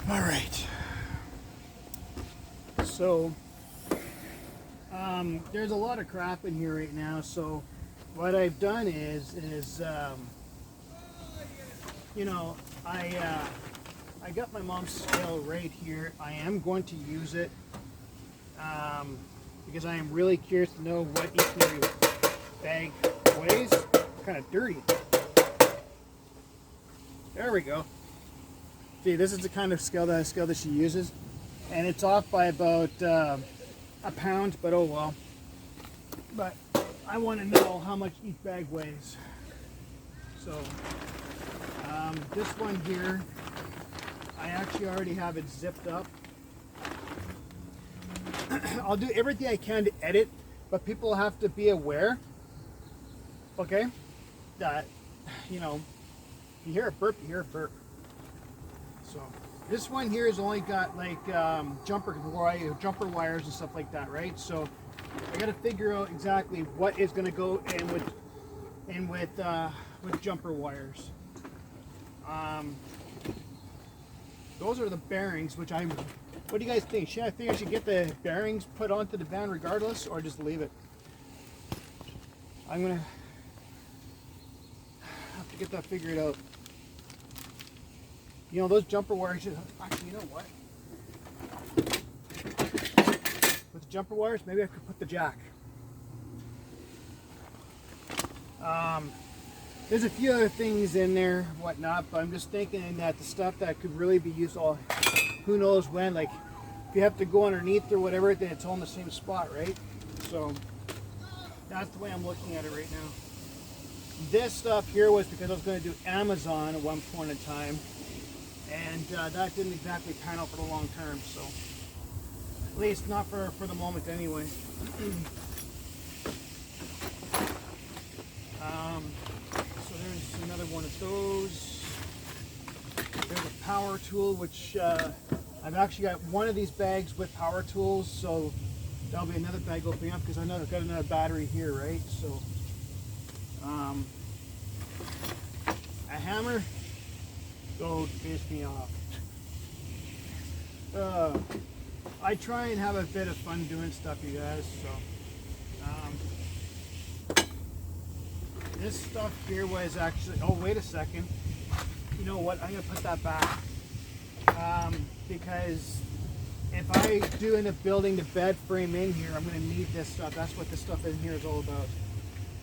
All right. So there's a lot of crap in here right now. So what I've done is you know, I got my mom's scale right here. I am going to use it because I am really curious to know what each and every bag weighs. Kind of dirty. There we go. See, this is the kind of scale that she uses, and it's off by about a pound, but oh well. But I want to know how much each bag weighs. So this one here, I actually already have it zipped up. I'll do everything I can to edit, but people have to be aware, okay, that, you know, you hear a burp, you hear a burp. So this one here has only got like jumper wires and stuff like that, right? So I got to figure out exactly what is going to go in with jumper wires. Those are the bearings, which I'm. What do you guys think? I think I should get the bearings put onto the van regardless, or just leave it? I'm gonna have to get that figured out. You know, those jumper wires. Actually, you know what? With the jumper wires, maybe I could put the jack. There's a few other things in there, whatnot, but I'm just thinking that the stuff that could really be used all, who knows when, like if you have to go underneath or whatever, then it's all in the same spot, right? So that's the way I'm looking at it right now. This stuff here was because I was going to do Amazon at one point in time, and that didn't exactly pan out for the long term, so at least not for the moment anyway. So there's another one of those. There's a power tool, which I've actually got one of these bags with power tools, so that'll be another bag opening up because I know I've got another battery here, right? So a hammer, don't piss me off. I try and have a bit of fun doing stuff, you guys, so this stuff here was actually, oh wait a second, you know what, I'm going to put that back, because if I do end up building the bed frame in here, I'm going to need this stuff. That's what this stuff in here is all about.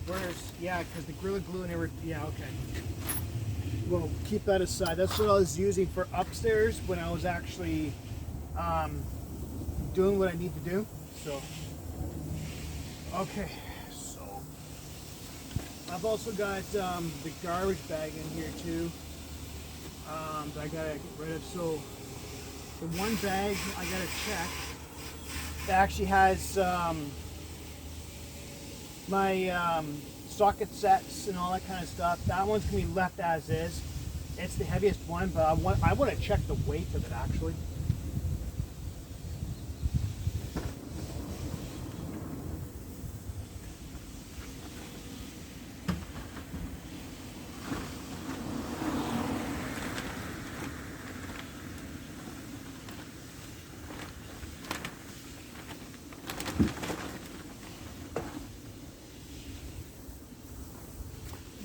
Whereas, yeah, because the Gorilla Glue and everything, yeah, okay. We'll keep that aside. That's what I was using for upstairs when I was actually doing what I need to do. So, okay. I've also got the garbage bag in here too that I gotta get rid of. So the one bag I gotta check that actually has my socket sets and all that kind of stuff. That one's gonna be left as is. It's the heaviest one, but I want to check the weight of it actually.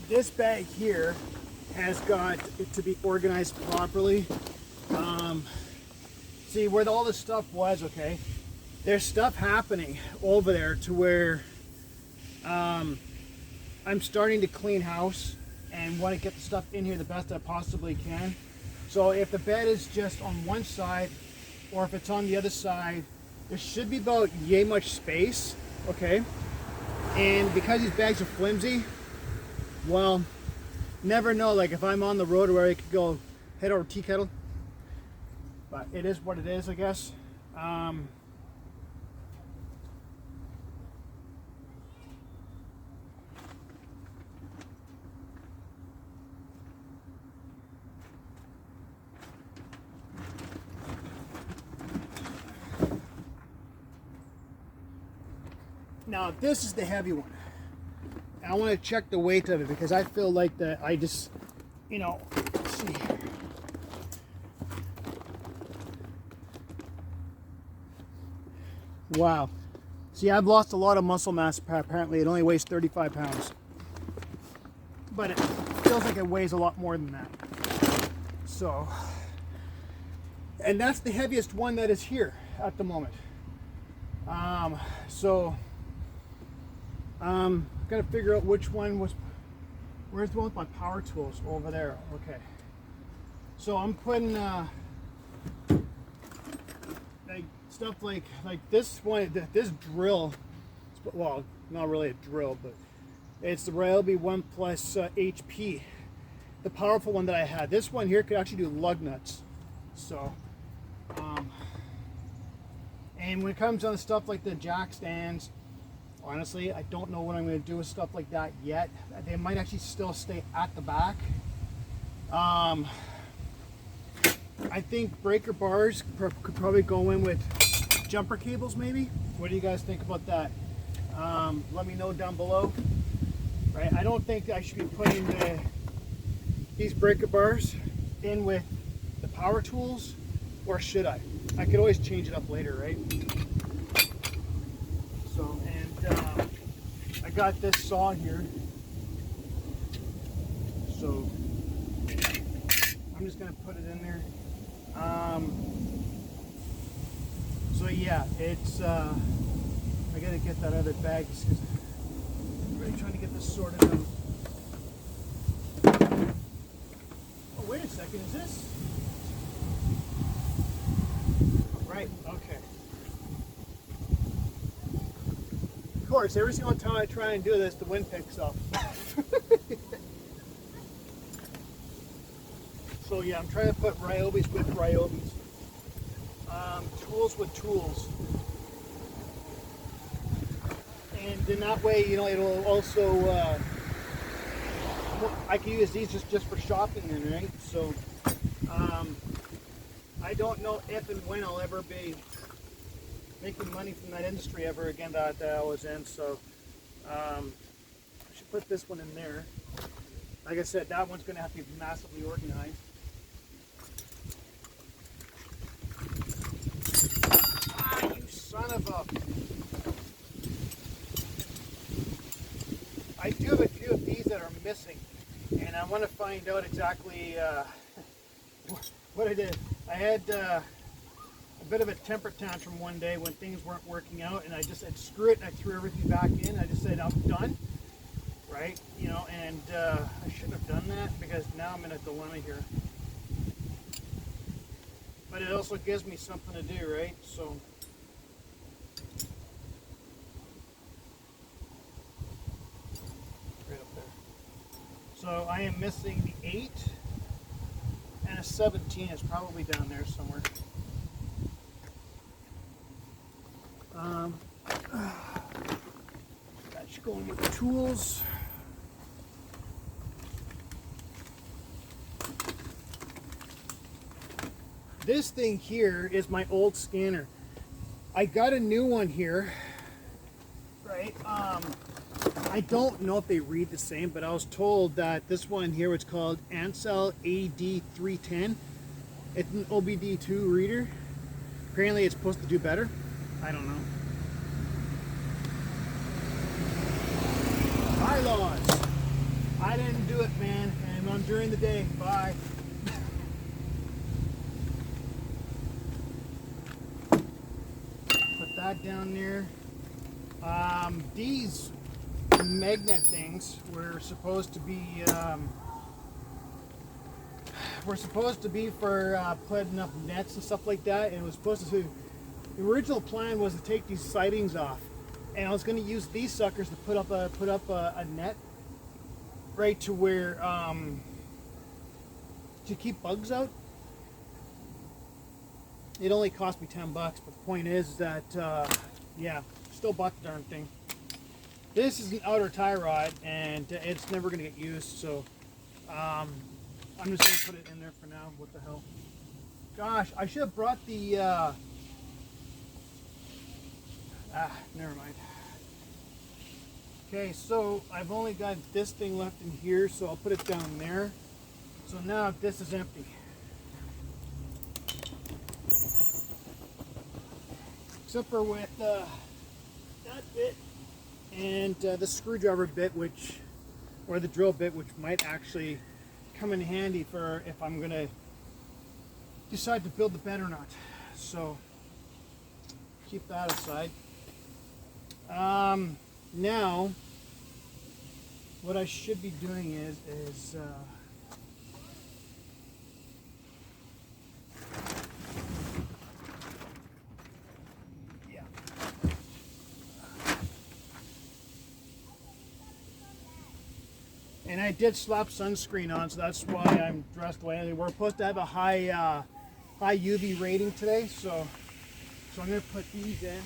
This bag here has got it to be organized properly. See where all this stuff was, okay? There's stuff happening over there to where I'm starting to clean house and want to get the stuff in here the best I possibly can. So if the bed is just on one side or if it's on the other side, there should be about yay much space, okay? And because these bags are flimsy, well, never know, like if I'm on the road where I could go head over tea kettle, but it is what it is, I guess. Now this is the heavy one. I want to check the weight of it because I feel like that I just, you know, let's see. Wow. See, I've lost a lot of muscle mass. Apparently, it only weighs 35 pounds. But it feels like it weighs a lot more than that. So, and that's the heaviest one that is here at the moment. So, I'm gonna figure out which one was, where's the one with my power tools? Over there, okay. So I'm putting, like stuff like this one, this drill, well, not really a drill, but it's the Ryobi 1 Plus HP, the powerful one that I had. This one here could actually do lug nuts. So, and when it comes on stuff like the jack stands, honestly, I don't know what I'm going to do with stuff like that yet. They might actually still stay at the back. I think breaker bars could probably go in with jumper cables maybe. What do you guys think about that? Let me know down below. Right, I don't think I should be putting these breaker bars in with the power tools, or should I? I could always change it up later, right? So, and I got this saw here. So I'm just gonna put it in there. So yeah, it's I gotta get that other bag because I'm really trying to get this sorted out. Oh, wait a second, is this? Right, okay. Of course, every single time I try and do this, the wind picks up. So yeah, I'm trying to put Ryobis with Ryobis. Tools with tools. And then that way, you know, it'll also, I can use these just for shopping then, right? So, I don't know if and when I'll ever be making money from that industry ever again that I was in. So, I should put this one in there. Like I said, that one's going to have to be massively organized. Ah, you son of a... I do have a few of these that are missing, and I want to find out exactly what I did. I had a bit of a temper tantrum one day when things weren't working out, and I just said, screw it, and I threw everything back in. I just said, I'm done, right? You know, and I shouldn't have done that because now I'm in a dilemma here. But it also gives me something to do, right? So, right up there. So I am missing the 8 and a 17 is probably down there somewhere. That should go in with the tools. This thing here is my old scanner. I got a new one here, right? I don't know if they read the same, but I was told that this one here, it's called Ansel AD310. It's an OBD2 reader. Apparently it's supposed to do better. I don't know. Bylaws. I didn't do it, man, and I'm during the day. Bye. Put that down there. These magnet things were supposed to be for putting up nets and stuff like that, and it was supposed to. The original plan was to take these sidings off, and I was going to use these suckers to put up a net, right, to where to keep bugs out. It only cost me $10, but the point is that yeah, still bought the darn thing. This is an outer tie rod, and it's never going to get used, so I'm just going to put it in there for now. What the hell? Gosh, I should have brought the never mind. Okay, so I've only got this thing left in here, so I'll put it down there. So now this is empty. except for with that bit and the screwdriver bit, or the drill bit, which might actually come in handy for if I'm going to decide to build the bed or not. So keep that aside. Now, what I should be doing is yeah. And I did slap sunscreen on, so that's why I'm dressed the way. We're supposed to have a high UV rating today, so I'm going to put these in.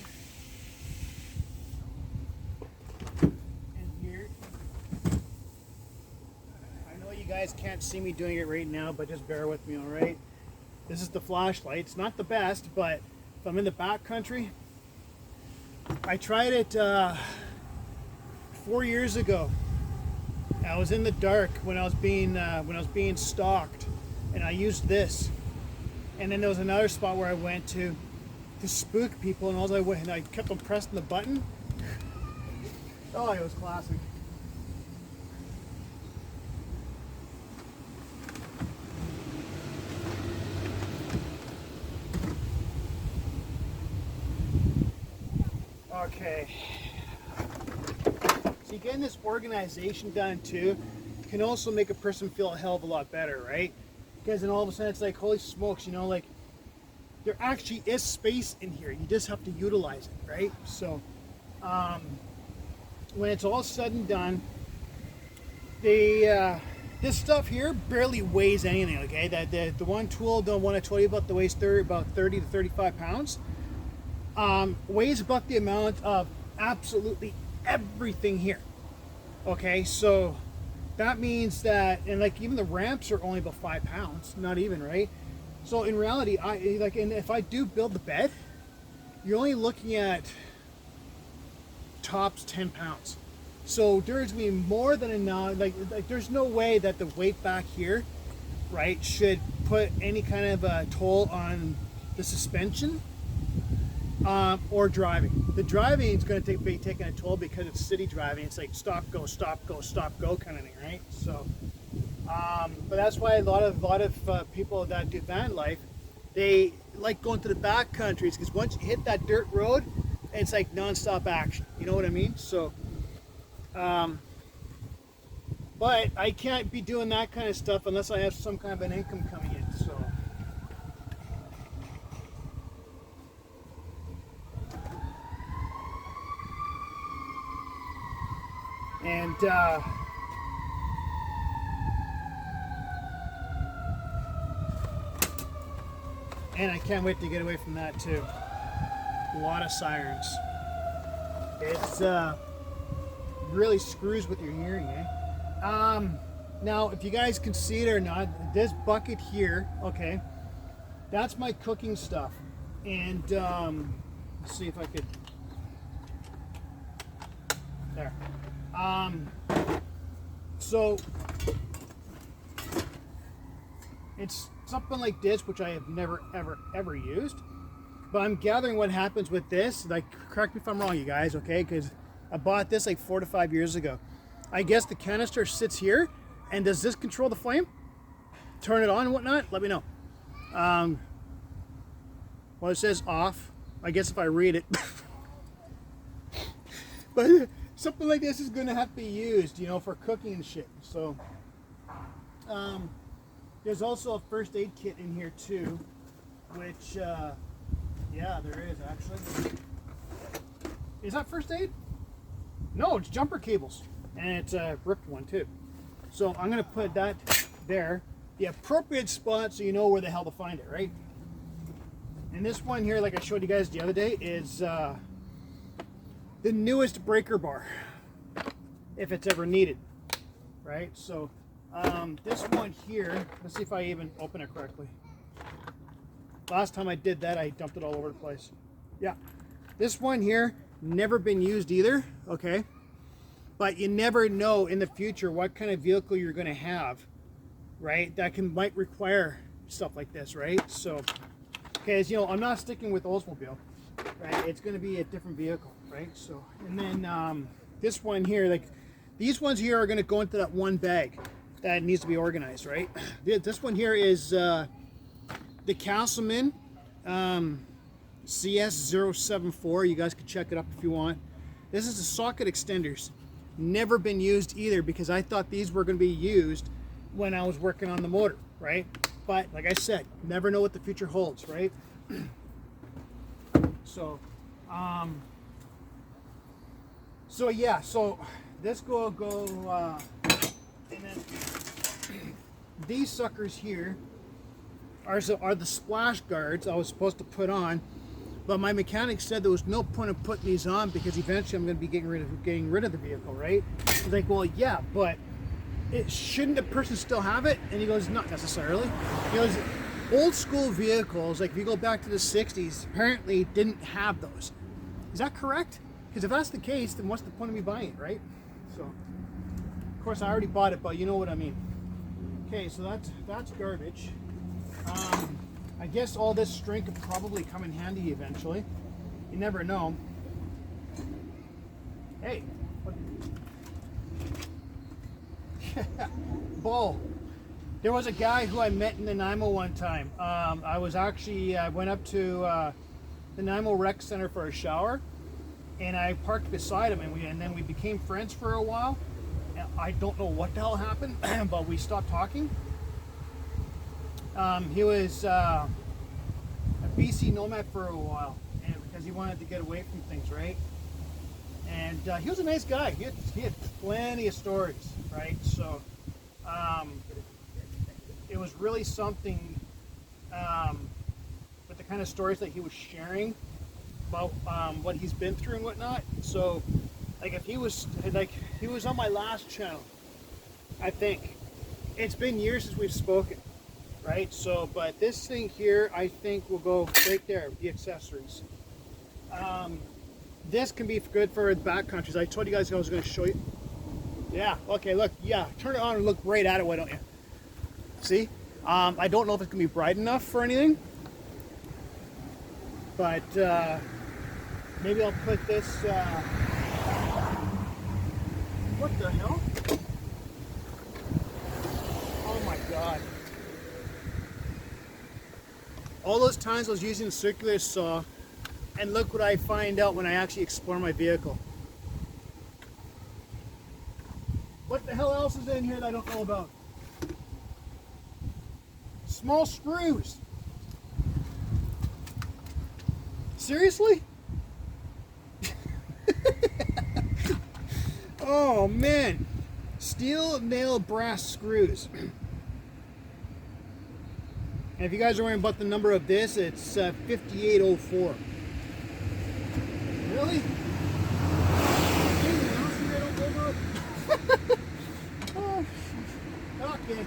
You guys can't see me doing it right now, but just bear with me, all right? This is the flashlight. It's not the best, but if I'm in the back country, I tried it 4 years ago. I was in the dark when I was being stalked, and I used this. And then there was another spot where I went to spook people, and I kept on pressing the button. Oh, it was classic. Okay, so getting this organization done too can also make a person feel a hell of a lot better, right? Because then all of a sudden it's like, holy smokes, you know, like there actually is space in here. You just have to utilize it, right? So when it's all said and done, this stuff here barely weighs anything. Okay, the one tool, the one I told you about, that weighs about 30 to 35 pounds. Weighs about the amount of absolutely everything here. Okay, so that means that, and like even the ramps are only about 5 pounds, not even, right? So in reality, and if I do build the bed, you're only looking at tops 10 pounds. So there's gonna be more than enough. Like there's no way that the weight back here, right, should put any kind of a toll on the suspension. Or driving. The driving is going to be taking a toll because it's city driving. It's like stop, go, stop, go, stop, go kind of thing, right? So, but that's why a lot of people that do van life, they like going to the back countries, because once you hit that dirt road, it's like non-stop action. You know what I mean? So, but I can't be doing that kind of stuff unless I have some kind of an income coming in. So. And I can't wait to get away from that too. A lot of sirens. It's really screws with your hearing, eh? Now, if you guys can see it or not, this bucket here, okay, that's my cooking stuff. And let's see if I could. There. So it's something like this, which I have never ever used, but I'm gathering what happens with this. Like, correct me if I'm wrong, you guys, okay? Because I bought this like 4 to 5 years ago. I guess the canister sits here, and does this control the flame? Turn it on and whatnot? Let me know. Well, it says off. I guess if I read it. But something like this is going to have to be used, you know, for cooking and shit. So, there's also a first aid kit in here too, which, yeah, there is actually. Is that first aid? No, it's jumper cables, and it's a ripped one too. So I'm going to put that there, the appropriate spot, so you know where the hell to find it, right? And this one here, like I showed you guys the other day, is the newest breaker bar, if it's ever needed, right? So this one here, let's see if I even open it correctly. Last time I did that, I dumped it all over the place. Yeah, this one here, never been used either, okay? But you never know in the future what kind of vehicle you're gonna have, right? That might require stuff like this, right? So, okay, as you know, I'm not sticking with Oldsmobile. right? It's going to be a different vehicle, right? So, and then this one here, like these ones here are going to go into that one bag that needs to be organized, right? This one here is the Castleman CS074. You guys can check it up if you want. This is the socket extenders. Never been used either because I thought these were going to be used when I was working on the motor, right? But like I said, never know what the future holds, right? So, so yeah, so this go, and then these suckers here are the splash guards I was supposed to put on, but my mechanic said there was no point in putting these on because eventually I'm going to be getting rid of the vehicle, right? He's like, well, yeah, but shouldn't the person still have it? And he goes, not necessarily. He goes, old school vehicles, like if you go back to the 60s, apparently didn't have those. Is that correct? Because if that's the case, then what's the point of me buying it, right? So, of course, I already bought it, but you know what I mean. Okay, so that's garbage. I guess all this string could probably come in handy eventually. You never know. Hey. Bull. There was a guy who I met in Nanaimo one time. I went up to the Nanaimo Rec Center for a shower, and I parked beside him, and then we became friends for a while. And I don't know what the hell happened, but we stopped talking. He was a BC nomad for a while, and because he wanted to get away from things, right? And he was a nice guy. He had plenty of stories, right? So it was really something with the kind of stories that he was sharing about what he's been through and whatnot. So, like, if he was on my last channel, I think it's been years since we've spoken, right? So, but this thing here, I think will go right there. The accessories. This can be good for the backcountries. I told you guys I was going to show you. Yeah. Okay. Look. Yeah. Turn it on and look right at it. Why don't you? See? I don't know if it's going to be bright enough for anything, but maybe I'll put this. What the hell? Oh my God. All those times I was using the circular saw, and look what I find out when I actually explore my vehicle. What the hell else is in here that I don't know about? Small screws. Seriously? Oh man. Steel nail brass screws. And if you guys are wondering about the number of this, it's 5804. Really? Anything else you don't know about? Oh, okay.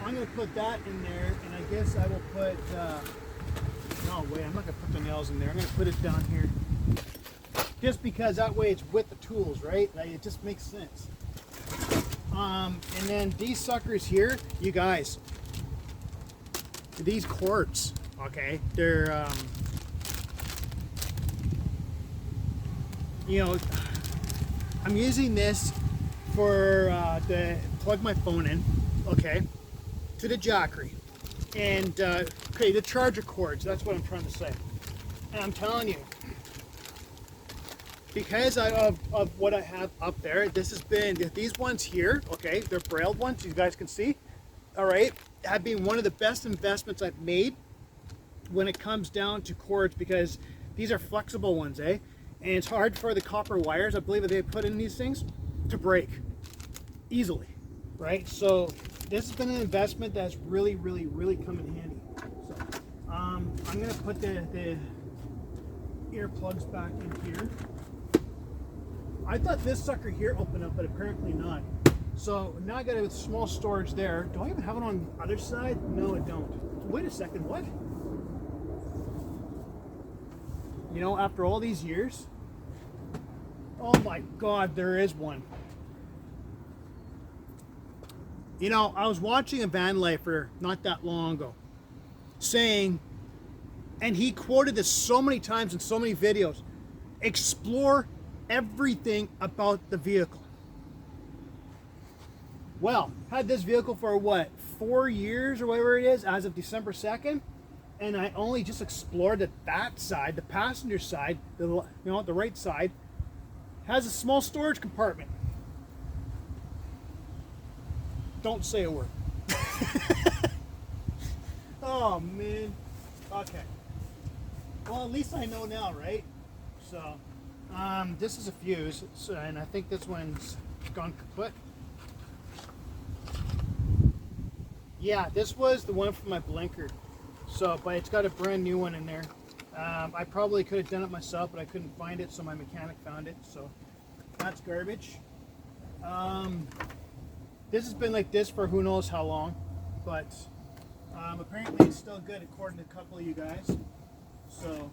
I'm going to put that in there, and I guess I will put, no wait, I'm not going to put the nails in there. I'm going to put it down here. Just because that way it's with the tools, right? Like, it just makes sense. And then these suckers here, you guys, these cords, okay, they're, you know, I'm using this for to plug my phone in, okay, to the Jackery, and okay, the charger cords. That's what I'm trying to say. And I'm telling you, because of what I have up there, this has been, these ones here, okay, they're brailled ones, you guys can see, all right, have been one of the best investments I've made when it comes down to cords, because these are flexible ones, eh? And it's hard for the copper wires, I believe, that they put in these things to break easily, right? So this has been an investment that's really, really, really come in handy. So I'm gonna put the earplugs back in here. I thought this sucker here opened up, but apparently not. So now I got a small storage there. Do I even have it on the other side? No, I don't. Wait a second, what? You know, after all these years, oh my God, there is one. You know, I was watching a van lifer not that long ago saying And he quoted this so many times in so many videos. Explore everything about the vehicle. Well, had this vehicle for what, 4 years or whatever it is, as of December 2nd, and I only just explored that side, the passenger side, the right side, has a small storage compartment. Don't say a word. Oh man. Okay. Well, at least I know now, right? So, this is a fuse, so, and I think this one's gone kaput. Yeah, this was the one for my blinker. So, but it's got a brand new one in there. I probably could have done it myself, but I couldn't find it, so my mechanic found it. So, that's garbage. This has been like this for who knows how long, but apparently it's still good according to a couple of you guys. So,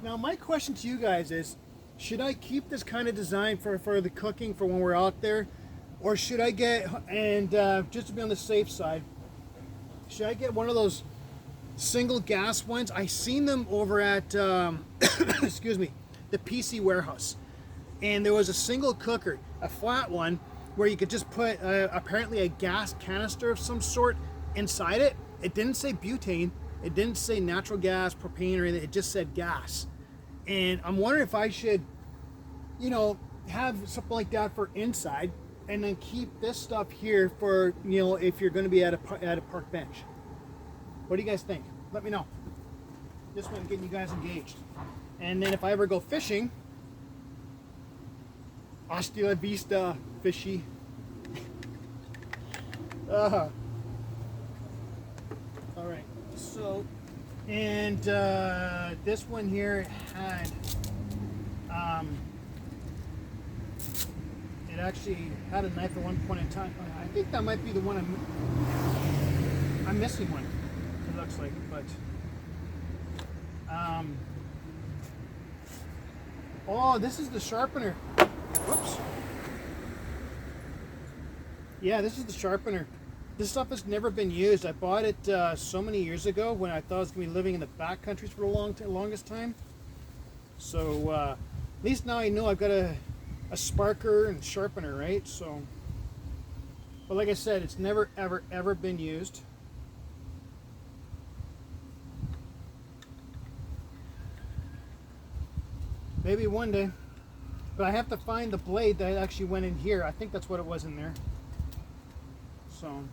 now my question to you guys is, should I keep this kind of design for the cooking for when we're out there? Or should I get, and just to be on the safe side, should I get one of those single gas ones? I seen them over at, excuse me, the PC warehouse. And there was a single cooker, a flat one, where you could just put apparently a gas canister of some sort inside it. It didn't say butane, it didn't say natural gas, propane or anything, it just said gas. And I'm wondering if I should, you know, have something like that for inside, and then keep this stuff here for, you know, if you're going to be at a park bench. What do you guys think? Let me know. This one, getting you guys engaged. And then if I ever go fishing, hasta la vista, fishy. All right. So, and this one here had. It actually had a knife at one point in time. I think that might be the one I'm missing one. It looks like, but oh, this is the sharpener. Whoops. Yeah, this is the sharpener. This stuff has never been used. I bought it so many years ago when I thought I was gonna be living in the back countries for the longest time. So at least now I know I've got a sparker and sharpener, right? So, but like I said, it's never ever been used. Maybe one day, but I have to find the blade that actually went in here. I think that's what it was in there. So,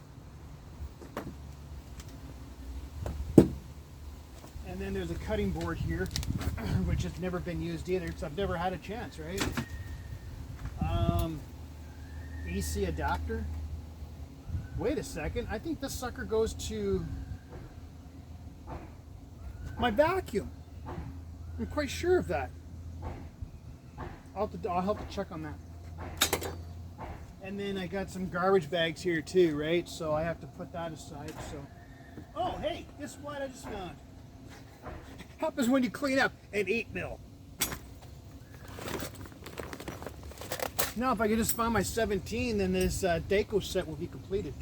and then there's a cutting board here, which has never been used either, so I've never had a chance, right? AC adapter. Wait a second. I think this sucker goes to my vacuum. I'm quite sure of that. I'll have to check on that. And then I got some garbage bags here too, right? So I have to put that aside. So, oh hey, guess what I just found? Happens when you clean up an 8mm. Now, if I could just find my 17, then this Daco set will be completed.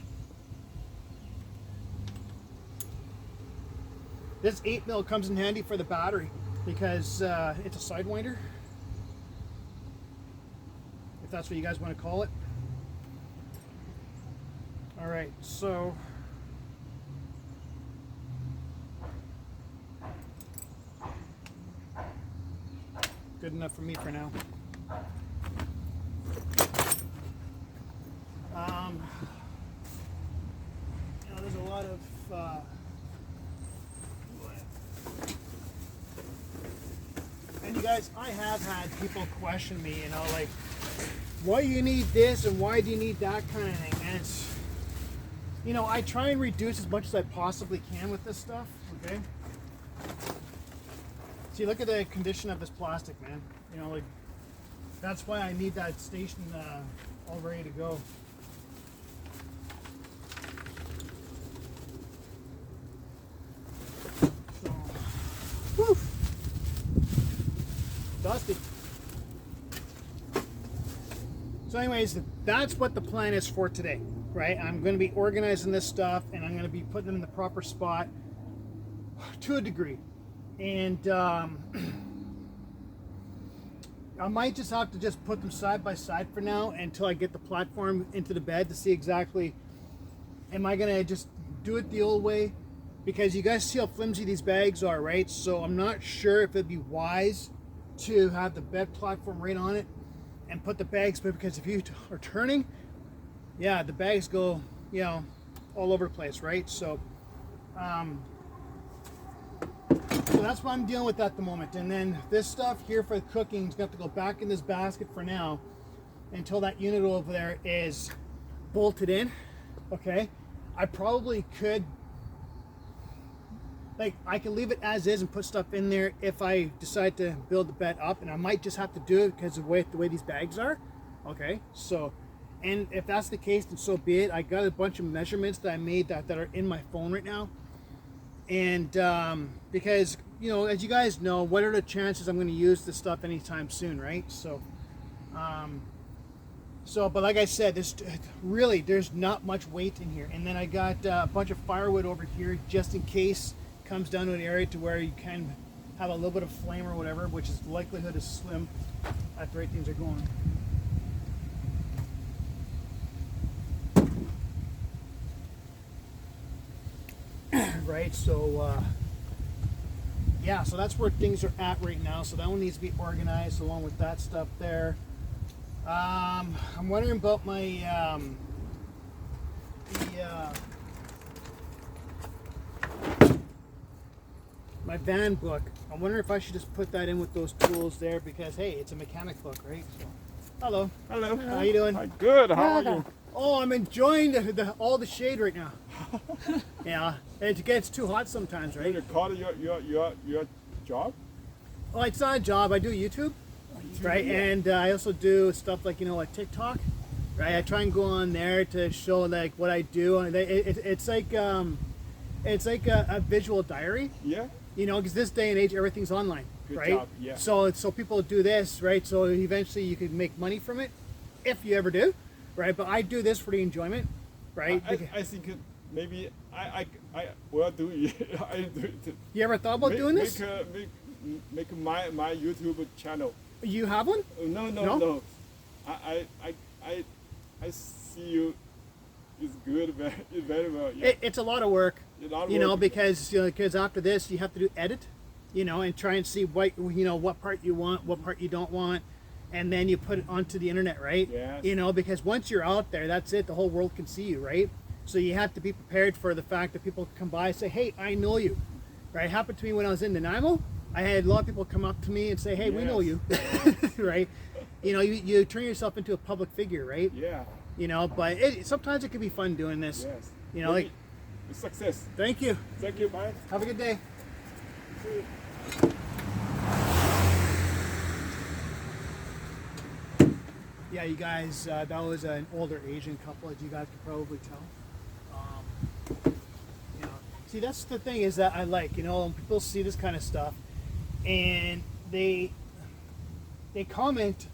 This 8mm comes in handy for the battery because it's a sidewinder, if that's what you guys want to call it. All right, so good enough for me for now. You know, there's a lot of and you guys, I have had people question me, you know, like, why do you need this and why do you need that kind of thing? And it's, you know, I try and reduce as much as I possibly can with this stuff, okay? See, look at the condition of this plastic, man. You know, like, that's why I need that station all ready to go. So, whew, dusty. So anyways, that's what the plan is for today, right? I'm going to be organizing this stuff and I'm going to be putting them in the proper spot. to a degree. And I might just have to just put them side by side for now until I get the platform into the bed to see exactly, am I gonna just do it the old way? Because you guys see how flimsy these bags are, right? So I'm not sure if it'd be wise to have the bed platform right on it and put the bags, but because if you are turning, yeah, the bags go, you know, all over the place, right? So so that's what I'm dealing with at the moment. And then this stuff here for cooking is going to have to go back in this basket for now until that unit over there is bolted in. Okay, I probably could, like, I can leave it as is and put stuff in there if I decide to build the bed up, and I might just have to do it because of the way these bags are. Okay, so, and if that's the case, then so be it. I got a bunch of measurements that I made that are in my phone right now. And because, you know, as you guys know, what are the chances I'm going to use this stuff anytime soon, right? So, but like I said, there's not much weight in here. And then I got a bunch of firewood over here just in case it comes down to an area to where you can have a little bit of flame or whatever, which is the likelihood is slim at the rate things are going. Right, so yeah, so that's where things are at right now. So that one needs to be organized along with that stuff there. I'm wondering about my my van book. I wonder if I should just put that in with those tools there because hey, it's a mechanic book, right? So, hello. Hello. How you doing? Hi, good. How are you? Oh, I'm enjoying all the shade right now. Yeah, it gets too hot sometimes, right? You call your job? Well, it's not a job. I do YouTube, right? Yeah. And I also do stuff like, you know, like TikTok, right? I try and go on there to show like what I do. And it's like a visual diary. Yeah. You know, because this day and age, everything's online, Good right? job. Yeah. So people do this, right? So eventually you can make money from it, if you ever do, right? But I do this for the enjoyment, right? I think maybe I will do it. I do it. You ever thought about doing this? Make my YouTube channel. You have one? No. I see you. It's good, very well. Yeah. It's a lot of work. You know, because after this you have to do edit, you know, and try and see what part you want, what part you don't want, and then you put it onto the internet, right? Yes. You know, because once you're out there, that's it. The whole world can see you, right? So you have to be prepared for the fact that people come by and say, "Hey, I know you." Right? It happened to me when I was in Nanaimo. I had a lot of people come up to me and say, "Hey, we know you," right? You know, you turn yourself into a public figure, right? Yeah. You know, but sometimes it can be fun doing this. Yes. You know, maybe like success. Thank you. Thank you. Bye. Have a good day. Yeah, you guys, that was an older Asian couple, as you guys can probably tell. You know, see, that's the thing is that I like, you know, when people see this kind of stuff and they comment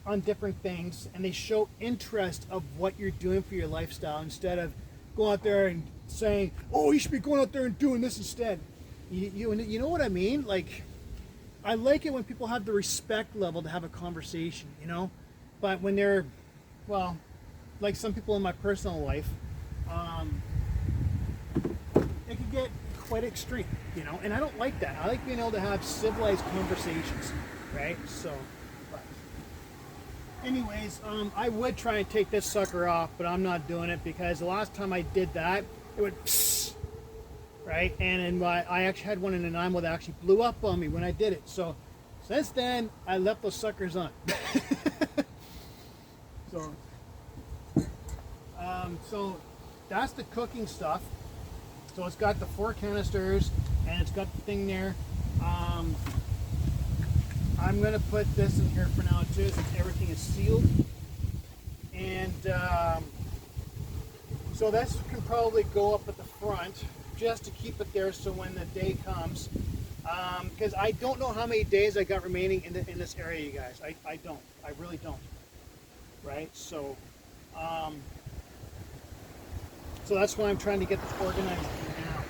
on different things and they show interest of what you're doing for your lifestyle instead of going out there and saying, "Oh, you should be going out there and doing this instead." You know what I mean? Like, I like it when people have the respect level to have a conversation, you know. But when they're, well, like some people in my personal life, it can get quite extreme, you know. And I don't like that. I like being able to have civilized conversations, right? So. Anyways, I would try and take this sucker off, but I'm not doing it because the last time I did that, it would psst, right? And I actually had one in Nanaimo that actually blew up on me when I did it. So since then, I left those suckers on. So that's the cooking stuff. So it's got the 4 canisters and it's got the thing there. I'm going to put this in here for now too, since everything is sealed. And so this can probably go up at the front just to keep it there so when the day comes. Because I don't know how many days I got remaining in this area, you guys. I don't. I really don't. Right? So, so that's why I'm trying to get this organized now.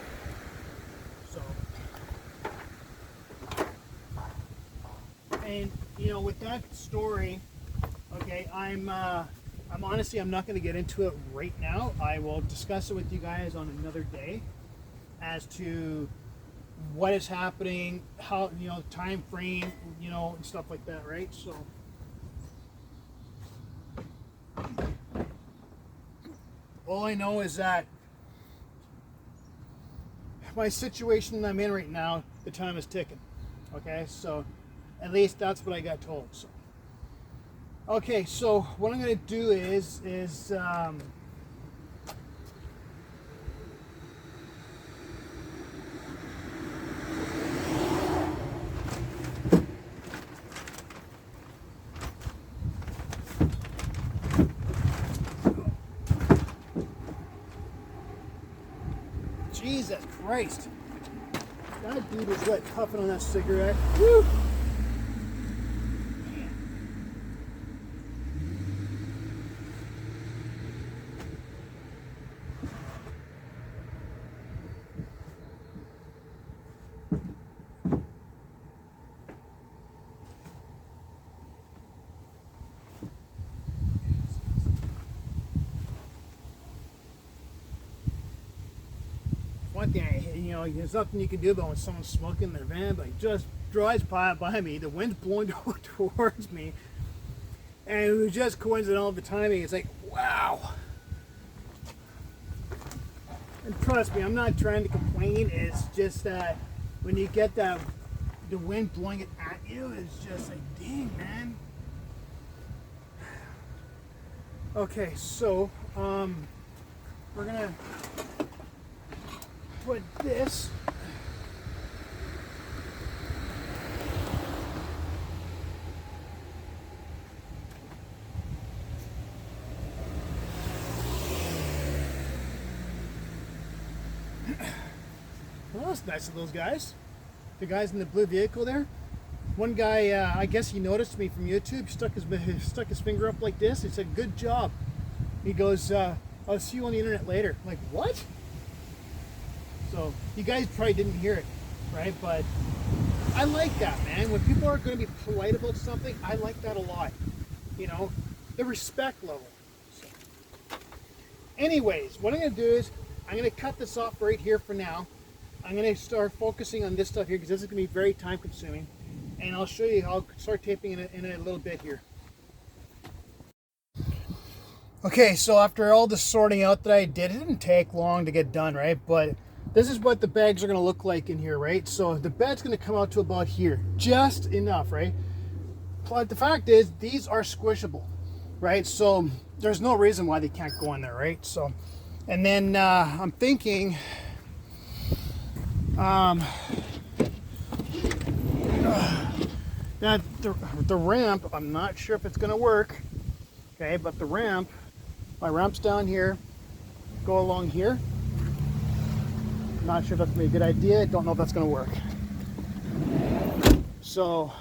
So. And you know, with that story, okay, I'm honestly, I'm not going to get into it right now. I will discuss it with you guys on another day as to what is happening, how, you know, time frame, you know, and stuff like that, right? So all I know is that my situation I'm in right now, the time is ticking. Okay, so at least that's what I got told. So okay, so what I'm going to do is Jesus Christ. That dude was lit puffing on that cigarette. Woo! One thing, you know, there's nothing you can do about when someone's smoking in their van, but he just drives by me, the wind's blowing towards me, and it was just coincidental the timing. It's like, wow. And trust me, I'm not trying to complain. It's just that when you get that, the wind blowing it at you, it's just like, dang, man. Okay, so we're gonna put this well, that's nice of those guys. The guys in the blue vehicle there. One guy, I guess he noticed me from YouTube. He stuck his finger up like this. He said, "Good job." He goes, "I'll see you on the internet later." I'm like, what? So you guys probably didn't hear it, right? But I like that, man. When people are going to be polite about something, I like that a lot. You know, the respect level. So, anyways, what I'm going to do is I'm going to cut this off right here for now. I'm going to start focusing on this stuff here because this is going to be very time consuming. And I'll show you how I'll start taping in a little bit here. Okay, so after all the sorting out that I did, it didn't take long to get done, right? But this is what the bags are going to look like in here, right? So the bed's going to come out to about here, just enough, right? But the fact is, these are squishable, right? So there's no reason why they can't go in there, right? So, and then I'm thinking, now the ramp, I'm not sure if it's going to work, okay? But the ramp, my ramp's down here, go along here. Not sure if that's going to be a good idea. Don't know if that's going to work. So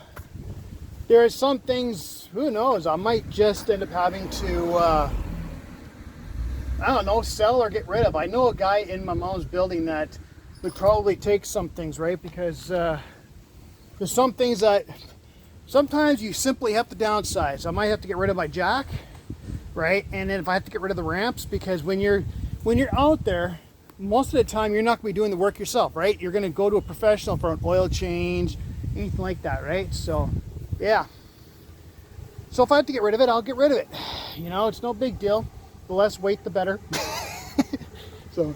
there are some things, who knows, I might just end up having to, I don't know, sell or get rid of. I know a guy in my mom's building that would probably take some things, right? Because there's some things that sometimes you simply have to downsize. I might have to get rid of my jack, right? And then if I have to get rid of the ramps, because when you're out there, most of the time you're not going to be doing the work yourself, right? You're going to go to a professional for an oil change, anything like that, right? So, yeah. So if I have to get rid of it, I'll get rid of it. You know, it's no big deal. The less weight, the better. So,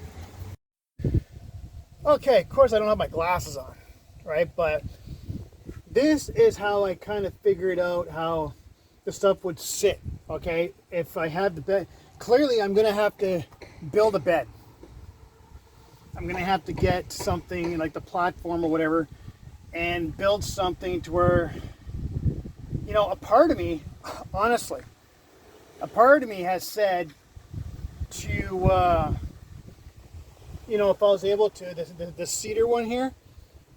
okay, of course I don't have my glasses on, right? But this is how I kind of figured out how the stuff would sit, okay? If I had the bed, clearly I'm going to have to build a bed. I'm going to have to get something like the platform or whatever and build something to where, you know, a part of me, honestly, a part of me has said to, you know, if I was able to, the cedar one here,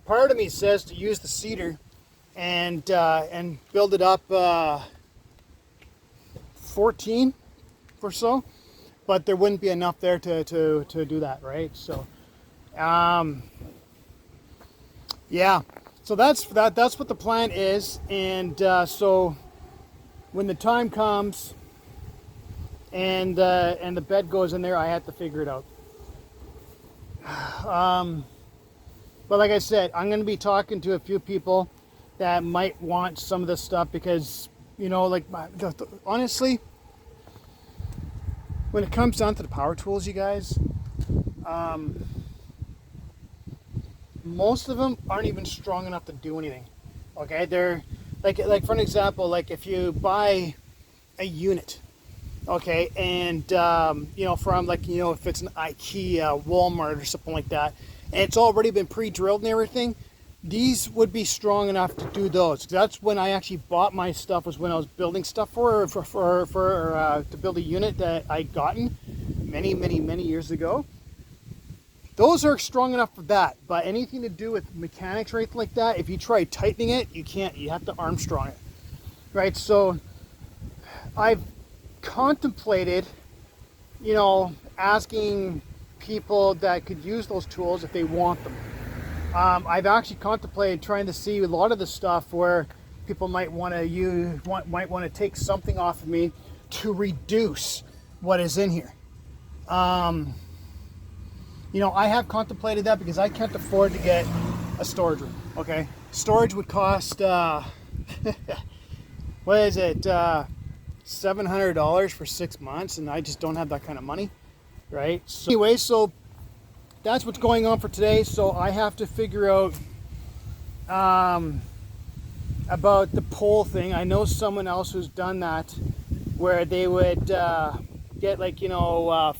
part of me says to use the cedar and build it up 14 or so, but there wouldn't be enough there to do that, right? So, yeah. So that's what the plan is, and so when the time comes and the bed goes in there, I have to figure it out. But like I said, I'm going to be talking to a few people that might want some of this stuff because, you know, like honestly, when it comes down to the power tools, you guys, most of them aren't even strong enough to do anything. Okay, they're like for an example, like if you buy a unit, okay, and you know, from like, you know, if it's an IKEA, Walmart, or something like that, and it's already been pre-drilled and everything, these would be strong enough to do those. That's when I actually bought my stuff, was when I was building stuff to build a unit that I'd gotten many years ago. Those are strong enough for that, but anything to do with mechanics or anything like that, if you try tightening it, you can't. You have to Armstrong it, right? So I've contemplated, you know, asking people that could use those tools if they want them. I've actually contemplated trying to see a lot of the stuff where people might want to take something off of me to reduce what is in here. You know, I have contemplated that because I can't afford to get a storage room. Okay, storage would cost what is it, $700 for 6 months, and I just don't have that kind of money, right? So anyway, so that's what's going on for today. So I have to figure out about the pole thing. I know someone else who's done that, where they would get, like, you know,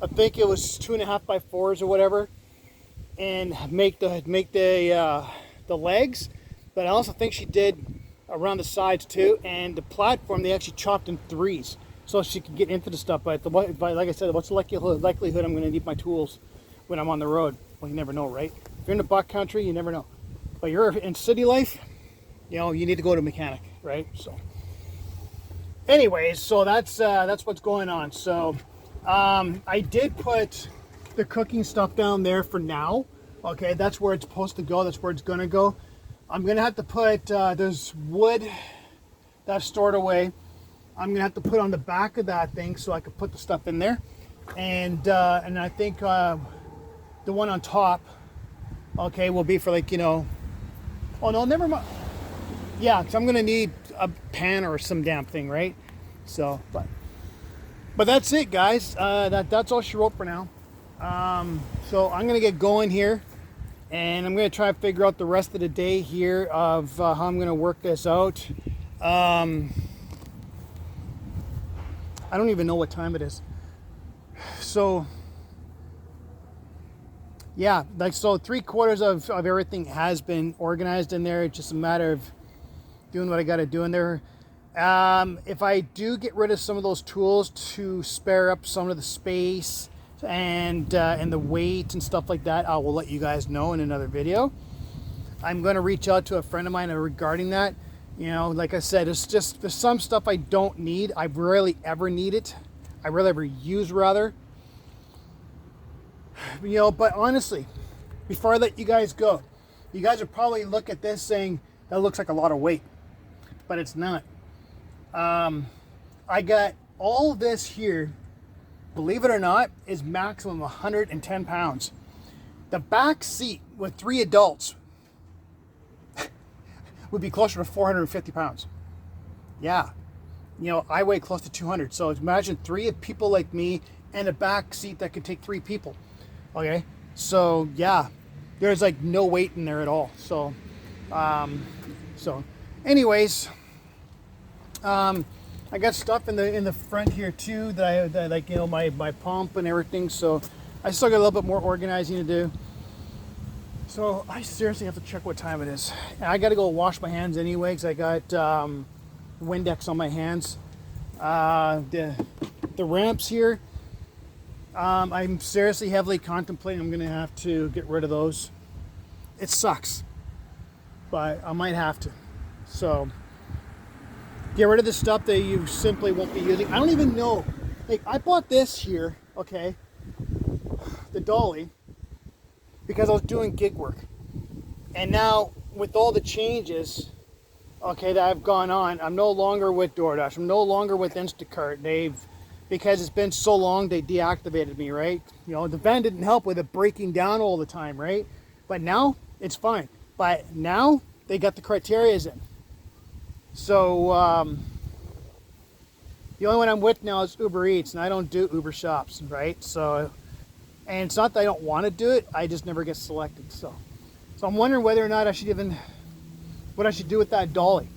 I think it was 2.5 by 4s or whatever, and make the legs. But I also think she did around the sides too, and the platform they actually chopped in 3s so she could get into the stuff. But like I said, what's the likelihood I'm going to need my tools when I'm on the road? Well, you never know, right? If you're in the buck country, you never know. But you're in city life, you know, you need to go to a mechanic, right? So anyways, so that's what's going on. So I did put the cooking stuff down there for now. Okay, that's where it's supposed to go. That's where it's gonna go. I'm gonna have to put there's wood that's stored away. I'm gonna have to put on the back of that thing so I can put the stuff in there. And I think the one on top, okay, will be for, like, you know. Oh no, never mind. Yeah, because I'm gonna need a pan or some damn thing, right? So, but that's it, guys. That's all she wrote for now. So I'm gonna get going here, and I'm gonna try to figure out the rest of the day here of how I'm gonna work this out. I don't even know what time it is. So yeah, like, so 3/4 of everything has been organized in there. It's just a matter of doing what I got to do in there. If I do get rid of some of those tools to spare up some of the space and the weight and stuff like that, I will let you guys know in another video. I'm going to reach out to a friend of mine regarding that. You know, like I said, there's some stuff I don't need. I rarely ever need it. I rarely ever use, rather. You know, but honestly, before I let you guys go, you guys would probably look at this saying, that looks like a lot of weight, but it's not. I got all this here, believe it or not, is maximum 110 pounds. The back seat with 3 adults would be closer to 450 pounds. Yeah. You know, I weigh close to 200. So imagine 3 people like me and a back seat that could take 3 people. Okay. So yeah, there's like no weight in there at all. So, anyways, I got stuff in the front here too that like, you know, my pump and everything. So I still got a little bit more organizing to do. So I seriously have to check what time it is. I got to go wash my hands anyway because I got Windex on my hands. The ramps here, I'm seriously heavily contemplating I'm going to have to get rid of those. It sucks, but I might have to. So get rid of the stuff that you simply won't be using. I don't even know. Like, I bought this here, okay, the dolly, because I was doing gig work. And now with all the changes, okay, that have gone on, I'm no longer with DoorDash. I'm no longer with Instacart. Because it's been so long, they deactivated me, right? You know, the van didn't help with it breaking down all the time, right? But now it's fine. But now they got the criterias in. So the only one I'm with now is Uber Eats, and I don't do Uber shops, right? So, and it's not that I don't want to do it, I just never get selected. So I'm wondering whether or not I should what I should do with that dolly.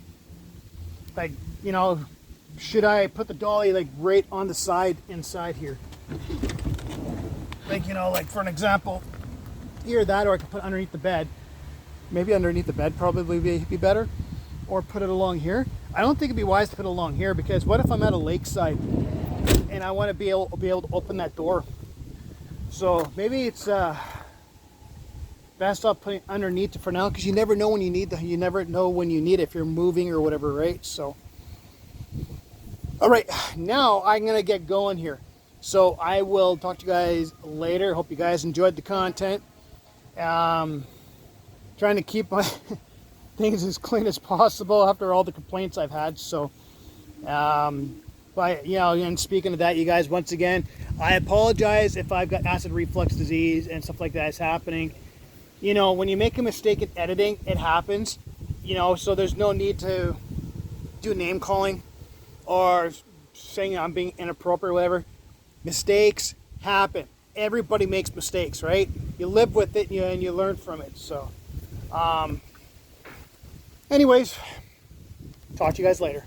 Like, you know, should I put the dolly like right on the side inside here? Like, you know, like for an example, either that or I could put it underneath the bed. Maybe underneath the bed probably be better. Or put it along here. I don't think it'd be wise to put it along here, because what if I'm at a lakeside and I want to be able to open that door? So maybe it's best off putting it underneath it for now, because you never know when you need you never know when you need it if you're moving or whatever, right? So all right, now I'm gonna get going here. So I will talk to you guys later. Hope you guys enjoyed the content. Trying to keep my things as clean as possible after all the complaints I've had. So, but you know, and speaking of that, you guys, once again, I apologize if I've got acid reflux disease and stuff like that is happening. You know, when you make a mistake in editing, it happens. You know, so there's no need to do name calling or saying I'm being inappropriate or whatever. Mistakes happen. Everybody makes mistakes, right? You live with it and you learn from it. So, anyways, talk to you guys later.